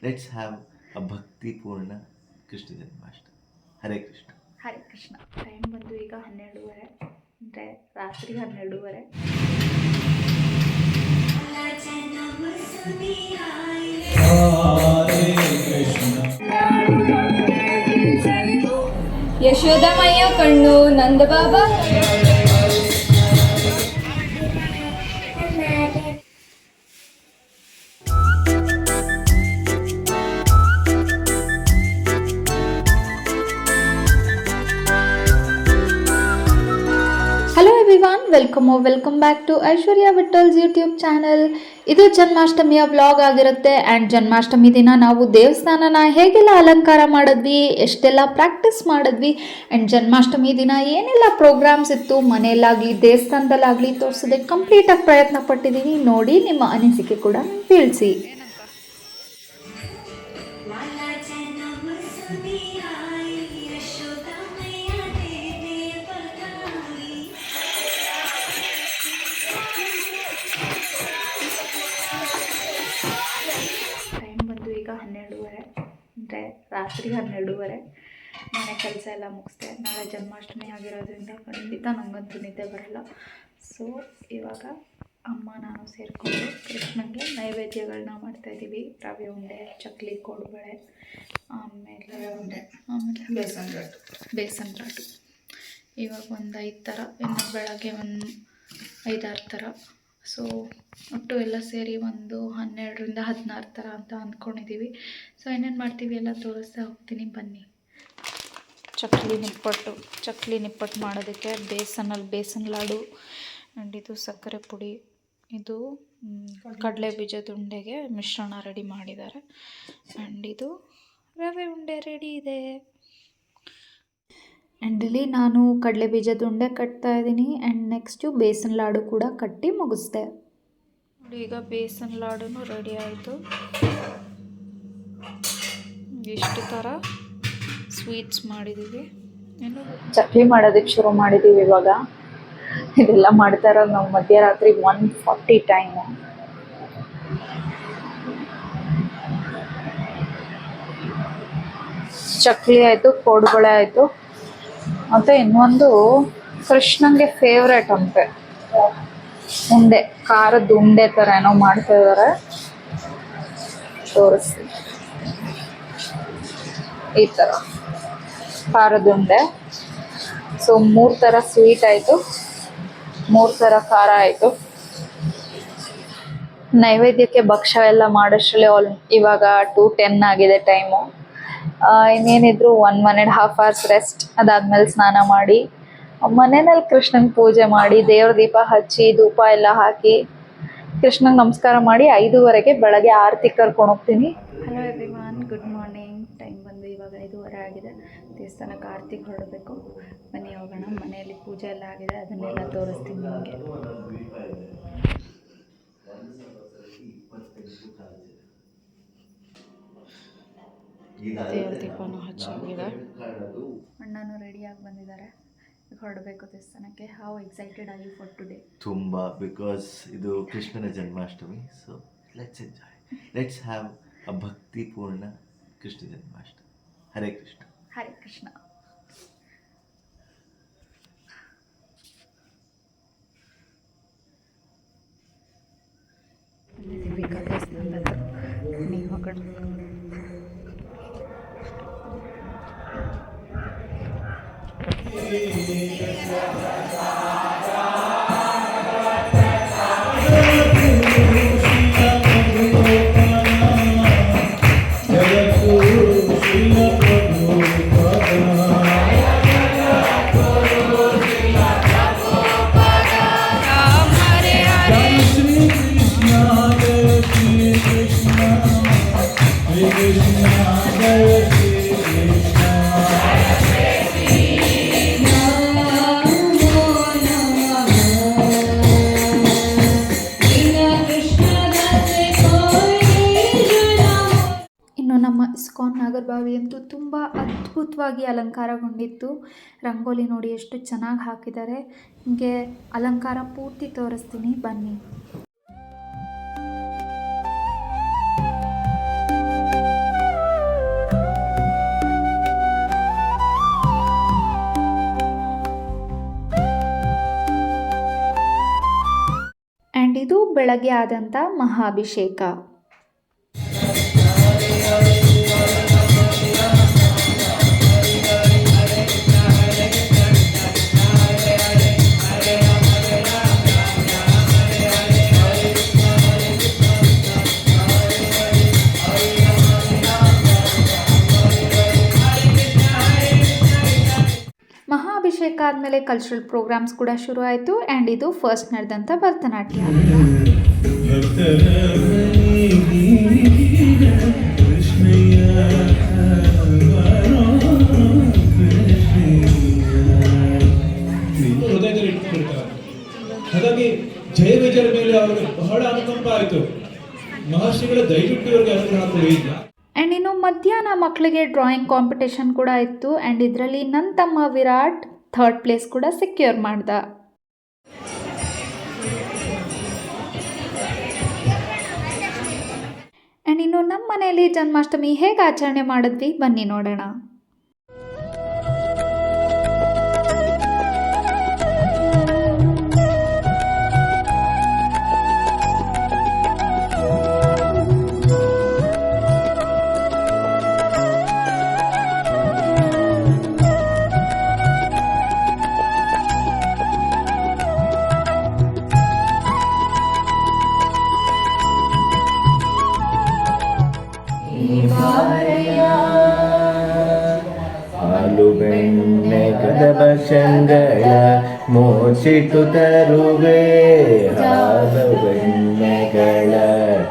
Let's have a ಭಕ್ತಿಪೂರ್ಣ Krishna Janmashtami. Hare Krishna. Hare Krishna. Time ಬಂದು ಈಗ 12:30 ಅಂದರೆ ರಾತ್ರಿ 12:30. ಯಶೋದಮಯ್ಯ ಕಣ್ಣು Nanda Baba. Hello everyone, welcome back to Aishwarya Vithal's YouTube channel. ಇದು ಜನ್ಮಾಷ್ಟಮಿಯ ವ್ಲಾಗ್ ಆಗಿರುತ್ತೆ. ಆ್ಯಂಡ್ ಜನ್ಮಾಷ್ಟಮಿ ದಿನ ನಾವು ದೇವಸ್ಥಾನನ ಹೇಗೆಲ್ಲ ಅಲಂಕಾರ ಮಾಡಿದ್ವಿ, ಎಷ್ಟೆಲ್ಲ ಪ್ರಾಕ್ಟೀಸ್ ಮಾಡಿದ್ವಿ, ಆ್ಯಂಡ್ ಜನ್ಮಾಷ್ಟಮಿ ದಿನ ಏನೆಲ್ಲ ಪ್ರೋಗ್ರಾಮ್ಸ್ ಇತ್ತು ಮನೆಯಲ್ಲಾಗಲಿ ದೇವಸ್ಥಾನದಲ್ಲಾಗಲಿ ತೋರಿಸೋದಕ್ಕೆ ಕಂಪ್ಲೀಟಾಗಿ ಪ್ರಯತ್ನ ಪಟ್ಟಿದ್ದೀನಿ. ನೋಡಿ, ನಿಮ್ಮ ಅನಿಸಿಕೆ ಕೂಡ ತಿಳಿಸಿ. ಟೈಮ್ ಬಂದು ಈಗ 12:30 ಅಂದರೆ ರಾತ್ರಿ 12:30. ಮನೆ ಕೆಲಸ ಎಲ್ಲ ಮುಗಿಸ್ದೆ. ನಾಳೆ ಜನ್ಮಾಷ್ಟಮಿ ಆಗಿರೋದ್ರಿಂದ ಖಂಡಿತ ನನಗಂತೂ ನಿದ್ದೆ ಬರಲ್ಲ. ಸೊ ಇವಾಗ ಅಮ್ಮ ನಾನು ಸೇರಿಕೊಂಡು ಕೃಷ್ಣನಿಗೆ ನೈವೇದ್ಯಗಳನ್ನ ಮಾಡ್ತಾಯಿದ್ದೀವಿ. ರವೆ ಉಂಡೆ, ಚಕ್ಲಿ, ಕೋಡುಬಳೆ, ಆಮೇಲೆ ಬೇಸನ್ ಲಾಡು. ಇವಾಗ ಒಂದು 5 ಥರ, ಇನ್ನು ಬೆಳಗ್ಗೆ ಒಂದು 5-6 ಥರ. ಸೊ ಒಟ್ಟು ಎಲ್ಲ ಸೇರಿ ಒಂದು 12ರಿಂದ 16 ಥರ ಅಂತ ಅಂದ್ಕೊಂಡಿದ್ದೀವಿ. ಸೊ ಏನೇನು ಮಾಡ್ತೀವಿ ಎಲ್ಲ ತೋರಿಸ್ತಾ ಹೋಗ್ತೀನಿ, ಬನ್ನಿ. ಚಕ್ಲಿ ನಿಪ್ಪಟ್ಟು ಮಾಡೋದಕ್ಕೆ ಬೇಸನ್ ಲಾಡು, ಆ್ಯಂಡ್ ಇದು ಸಕ್ಕರೆ ಪುಡಿ, ಇದು ಕಡಲೆ ಬೀಜದ ಉಂಡೆಗೆ ಮಿಶ್ರಣ ರೆಡಿ ಮಾಡಿದ್ದಾರೆ, ಆ್ಯಂಡ್ ಇದು ರವೆ ಉಂಡೆ ರೆಡಿ ಇದೆ. ಆ್ಯಂಡ್ ಇಲ್ಲಿ ನಾನು ಕಡಲೆ ಬೀಜದ ಉಂಡೆ ಕಟ್ತಾ ಇದ್ದೀನಿ, ಆ್ಯಂಡ್ ನೆಕ್ಸ್ಟು ಬೇಸನ್ ಲಾಡು ಕೂಡ ಕಟ್ಟಿ ಮುಗಿಸ್ದೆ. ನೋಡಿ, ಈಗ ಬೇಸನ್ ಲಾಡುನು ರೆಡಿ ಆಯಿತು. ಇಷ್ಟು ಥರ ಸ್ವೀಟ್ಸ್ ಮಾಡಿದ್ದೀವಿ. ಏನು ಚಕ್ಲಿ ಮಾಡೋದಕ್ಕೆ ಶುರು ಮಾಡಿದ್ದೀವಿ ಇವಾಗ. ಇದೆಲ್ಲ ಮಾಡ್ತಾ ಇರೋದು ನಾವು ಮಧ್ಯರಾತ್ರಿ 1:40 ಟೈಮು. ಚಕ್ಲಿ ಆಯಿತು, ಕೋಡುಬಳೆ ಆಯಿತು, ಮತ್ತು ಇನ್ನೊಂದು ಕೃಷ್ಣಂಗೆ ಫೇವ್ರೇಟ್ ಅಂತೆ ಉಂಡೆ, ಖಾರದ ಉಂಡೆ ಥರ ಏನೋ ಮಾಡ್ತಾ ಇದ್ದಾರೆ, ತೋರಿಸ್ತೀನಿ. ಈ ಥರ ಖಾರದ ಉಂಡೆ. ಸೊ 3 ಥರ ಸ್ವೀಟ್ ಆಯಿತು, 3 ಥರ ಖಾರ ಆಯಿತು. ನೈವೇದ್ಯಕ್ಕೆ ಭಕ್ಷ್ಯ ಎಲ್ಲ ಮಾಡೋಷ್ಟರಲ್ಲಿ ಇವಾಗ 2:10 ಆಗಿದೆ ಟೈಮು. ಇನ್ನೇನಿದ್ರು 1.5 hours rest. ಅದಾದ್ಮೇಲೆ ಸ್ನಾನ ಮಾಡಿ ಮನೆಯಲ್ಲಿ ಕೃಷ್ಣನ್ ಪೂಜೆ ಮಾಡಿ ದೇವ್ರ ದೀಪ ಹಚ್ಚಿ ಧೂಪ ಎಲ್ಲ ಹಾಕಿ ಕೃಷ್ಣಂಗೆ ನಮಸ್ಕಾರ ಮಾಡಿ 5:30ಗೆ ಬೆಳಗ್ಗೆ ಆರತಿ ಕರ್ಕೊಂಡು ಹೋಗ್ತೀನಿ. Hello everyone, good morning. Time ಬಂದು ಇವಾಗ 5:30 ಆಗಿದೆ. ದೇವಸ್ಥಾನಕ್ಕೆ ಆರತಿಗೆ ಹೊರಡಬೇಕು. ಬನ್ನಿ ಹೋಗೋಣ. ಮನೆಯಲ್ಲಿ ಪೂಜೆ ಎಲ್ಲ ಆಗಿದೆ, ಅದನ್ನೆಲ್ಲ ತೋರಿಸ್ತೀನಿ ನಿಮಗೆ. ದೇವ್ರ ದೀಪನೂ ಹಚ್ಚಾಗಿದೆ. ಅಣ್ಣನೂ ರೆಡಿಯಾಗಿ ಬಂದಿದ್ದಾರೆ, ಹೊರಡಬೇಕು ದೇವಸ್ಥಾನಕ್ಕೆ. How excited are you for today? ತುಂಬ, ಬಿಕಾಸ್ ಇದು ಕೃಷ್ಣನ Janmashtami. So let's enjoy. Let's have a ಭಕ್ತಿಪೂರ್ಣ ಕೃಷ್ಣ ಜನ್ಮಾಷ್ಟಮಿ. ಹರೇ ಕೃಷ್ಣ. ಹರೇ ಕೃಷ್ಣ. ನಮ್ಮ ಇಸ್ಕಾನ್ ನಾಗರಬಾವಿ ಅಂತೂ ತುಂಬ ಅದ್ಭುತವಾಗಿ ಅಲಂಕಾರಗೊಂಡಿತ್ತು. ರಂಗೋಲಿ ನೋಡಿ ಎಷ್ಟು ಚೆನ್ನಾಗಿ ಹಾಕಿದ್ದಾರೆ. ನಿಮಗೆ ಅಲಂಕಾರ ಪೂರ್ತಿ ತೋರಿಸ್ತೀನಿ, ಬನ್ನಿ. ಬೆಳಗ್ಗೆ ಆದಂಥ ಮಹಾಭಿಷೇಕ. ಮಹಾಭಿಷೇಕ ಆದಮೇಲೆ ಕಲ್ಚರಲ್ ಪ್ರೋಗ್ರಾಮ್ಸ್ ಕೂಡ ಶುರು ಆಯಿತು. ಆ್ಯಂಡ್ ಇದು ಫಸ್ಟ್ ನಡೆದಂಥ ಭರತನಾಟ್ಯ. ಹೃದಯದಲ್ಲಿ ಇಟ್ಕೊಂಡಿರ್ತಾರೆ. ಹಾಗಾಗಿ ಜಯ ವಿಜಯರ ಮೇಲೆ ಅವರಿಗೆ ಬಹಳ ಅನುಕಂಪ ಆಯಿತು. ಮಹರ್ಷಿಗಳ ದಯವಿಟ್ಟು ಇವರಿಗೆ ಅನುಗ್ರಹ ಕೊಡಿ. ಆ್ಯಂಡ್ ಇನ್ನು ಮಧ್ಯಾಹ್ನ ಮಕ್ಕಳಿಗೆ ಡ್ರಾಯಿಂಗ್ ಕಾಂಪಿಟೇಷನ್ ಕೂಡ ಇತ್ತು. ಆ್ಯಂಡ್ ಇದರಲ್ಲಿ ನನ್ನ ತಮ್ಮ ವಿರಾಟ್ 3rd ಪ್ಲೇಸ್ ಕೂಡ ಸೆಕ್ಯೂರ್ ಮಾಡ್ದ. ಆ್ಯಂಡ್ ಇನ್ನು ನಮ್ಮ ಮನೆಯಲ್ಲಿ ಜನ್ಮಾಷ್ಟಮಿ ಹೇಗೆ ಆಚರಣೆ ಮಾಡಿದ್ವಿ ಬನ್ನಿ ನೋಡೋಣ. ಹಾಲು ಬೆಣ್ಣೆ ಕದಬ ಶಂಗಳ ಮೋಚಿಟ್ಟು ತರುವೆ, ಹಾಲು ಬೆಣ್ಣೆಗಳ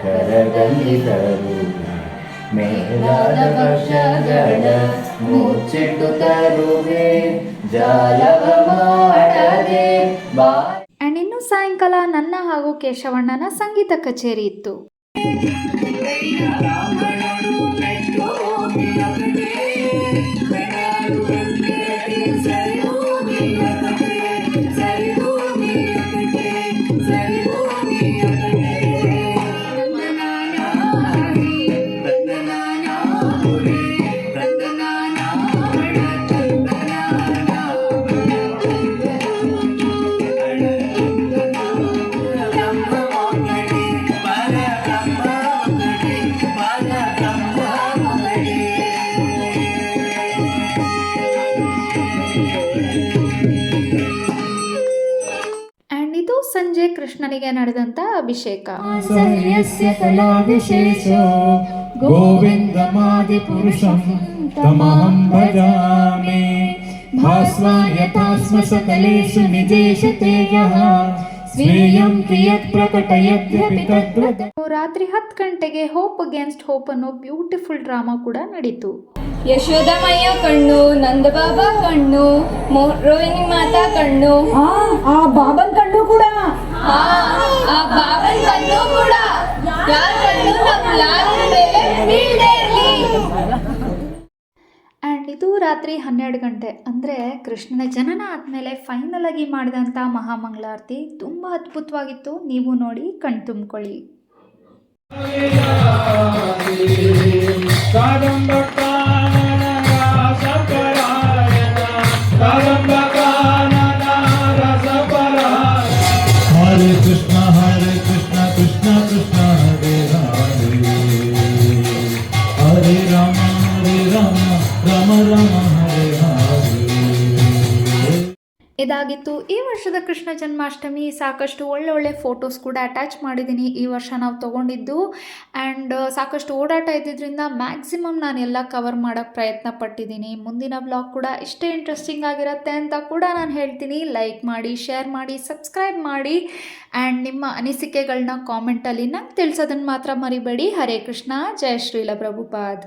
ಕರಗಲ್ಲಿ ತರುವೆ, ಮೇಲಾದ ವರ್ಷಗಳ ಮುಚ್ಚಿಟ್ಟು ತರುವೆ, ಜಾಲವ ಮಾಡದೆ ಬಾ. ಆ್ಯಂಡ್ ಇನ್ನು ಸಾಯಂಕಾಲ ನನ್ನ ಹಾಗೂ ಕೇಶವಣ್ಣನ ಸಂಗೀತ ಕಚೇರಿ ಇತ್ತು. ಸಂಜೆ ಕೃಷ್ಣನಿಗೆ ನಡೆದಂತ ಅಭಿಷೇಕ. ಗೋವಿಂದಮಾದಿ ಪುರುಷಂ ತಮಹಂ ಭಜಾಮಿ, ಭಾಸ್ವಾಯತಾಸ್ಮ ಸಕಲೇಷು ನಿಜೇಷು ತೇಜಃ, ಸ್ವೇಯಂ ಪ್ರಿಯತ್ ಪ್ರಕಟಯದ್ಯಪಿ ತದ್ವದ. ರಾತ್ರಿ 10 ಗಂಟೆಗೆ ಹೋಪ್ ಅಗೇನ್ಸ್ಟ್ ಹೋಪ್ ಅನ್ನೋ ಬ್ಯೂಟಿಫುಲ್ ಡ್ರಾಮಾ ಕೂಡ ನಡೀತು. ಯಶೋದಮಯ್ಯ ಕಣ್ಣು, ನಂದ ಬಾಬಾ ಕಣ್ಣು, ರೋಹಿಣಿ ಮಾತಾ ಕಣ್ಣು, ಆ ಬಾಬನ್ ಕಣ್ಣು ಕೂಡ, ಆ ಬಾಬನ್ ಕಣ್ಣು ಕೂಡ, ಯಾರ ಕಣ್ಣು ನಮ್ಮ ಲಾಲನ ಮೇಲೆ ಬೀಳದೆ ಇರಲಿ. ಆ್ಯಂಡ್ ಇದು ರಾತ್ರಿ 12 ಗಂಟೆ ಅಂದರೆ ಕೃಷ್ಣನ ಜನನ ಆದಮೇಲೆ ಫೈನಲ್ ಆಗಿ ಮಾಡಿದಂಥ ಮಹಾಮಂಗಳಾರತಿ ತುಂಬ ಅದ್ಭುತವಾಗಿತ್ತು. ನೀವು ನೋಡಿ ಕಣ್ ತುಂಬಿಕೊಳ್ಳಿ. ಹರೇ ಕೃಷ್ಣ ಕೃಷ್ಣ ಕೃಷ್ಣ ಹರೇ ಹರೇ, ಹರೇ ರಾಮ ರಾಮ ರಾಮ ಹರೇ ಹರೇ. ಇದಾಗಿತ್ತು ಈ ವರ್ಷದ ಕೃಷ್ಣ ಜನ್ಮಾಷ್ಟಮಿ. ಸಾಕಷ್ಟು ಒಳ್ಳೊಳ್ಳೆ ಫೋಟೋಸ್ ಕೂಡ ಅಟ್ಯಾಚ್ ಮಾಡಿದ್ದೀನಿ ಈ ವರ್ಷ ನಾವು ತೊಗೊಂಡಿದ್ದು. ಆ್ಯಂಡ್ ಸಾಕಷ್ಟು ಓಡಾಟ ಇದ್ದಿದ್ದರಿಂದ ಮ್ಯಾಕ್ಸಿಮಮ್ ನಾನೆಲ್ಲ ಕವರ್ ಮಾಡೋಕ್ಕೆ ಪ್ರಯತ್ನ ಪಟ್ಟಿದ್ದೀನಿ. ಮುಂದಿನ ಬ್ಲಾಗ್ ಕೂಡ ಇಷ್ಟೇ ಇಂಟ್ರೆಸ್ಟಿಂಗ್ ಆಗಿರುತ್ತೆ ಅಂತ ಕೂಡ ನಾನು ಹೇಳ್ತೀನಿ. ಲೈಕ್ ಮಾಡಿ, ಶೇರ್ ಮಾಡಿ, ಸಬ್ಸ್ಕ್ರೈಬ್ ಮಾಡಿ. ಆ್ಯಂಡ್ ನಿಮ್ಮ ಅನಿಸಿಕೆಗಳನ್ನ ಕಾಮೆಂಟಲ್ಲಿ ನಂಗೆ ತಿಳಿಸೋದನ್ನು ಮಾತ್ರ ಮರಿಬೇಡಿ. ಹರೇ ಕೃಷ್ಣ, ಜಯ ಶ್ರೀಲ ಪ್ರಭುಪಾದ್.